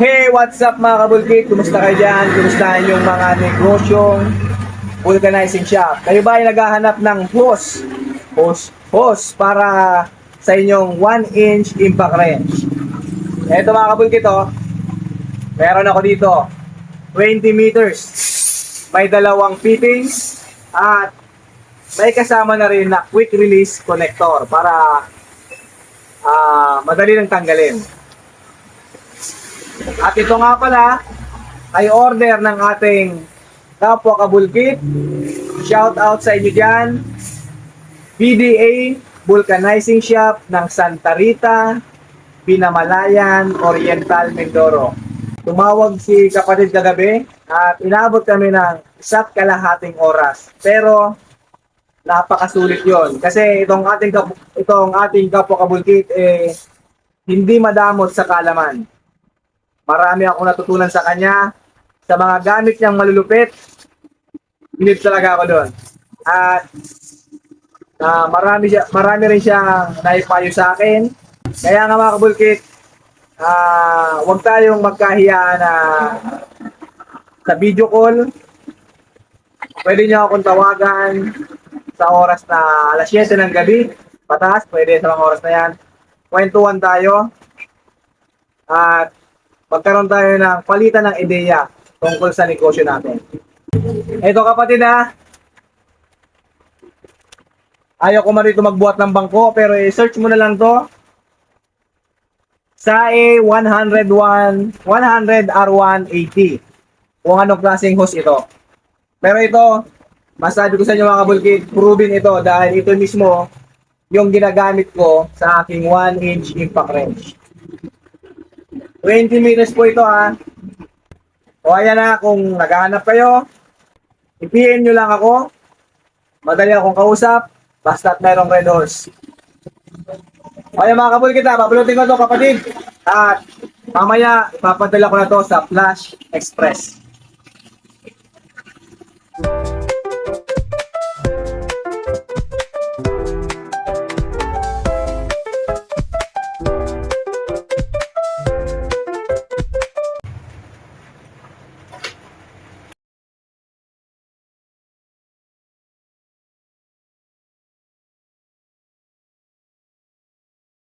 Hey, what's up mga kabulkit? Kumusta kayo dyan? Kumusta yung mga negosyong vulcanizing shop? Kayo ba ay naghahanap ng hose para sa inyong 1-inch impact wrench? Eto mga kabulkit, meron ako dito 20 meters. May dalawang fittings at may kasama na rin na quick release connector para madali lang tanggalin. At ito nga pala ay order ng ating kapwa kabulkit. Shout out sa inyo dyan. PDA Vulcanizing Shop ng Santa Rita, Pinamalayan, Oriental, Mindoro. Tumawag si kapatid kagabi at inabot kami ng 1.5 oras. Pero napakasulit yon kasi itong ating kapwa kabulkit hindi madamot sa kalaman. Marami akong natutunan sa kanya. Sa mga gamit niyang malulupit, bilib talaga ako doon. At marami rin siyang naipayo sa akin. Kaya nga mga kabulkit, huwag tayong magkahiya na sa video call. Pwede niyo akong tawagan sa oras na alas 7 ng gabi. Pataas, pwede sa mga oras na yan. Kwentuhan tayo. At magkaroon tayo ng palitan ng ideya tungkol sa negosyo natin. Ito kapatid ayaw ko man rito magbuhat ng bangko pero search mo na lang to. SAE 100R180 kung anong klaseng hose ito. Pero ito, masabi ko sa inyo mga kabulkit, proven ito dahil ito mismo yung ginagamit ko sa aking 1-inch impact wrench. 20 meters po ito O ayan na, kung naghahanap kayo, i-PM nyo lang ako. Madali akong kausap, basta't merong red horse. O ayan mga kabulkit papalutin ko ito kapatid. At mamaya, ipapadala ko na to sa Flash Express.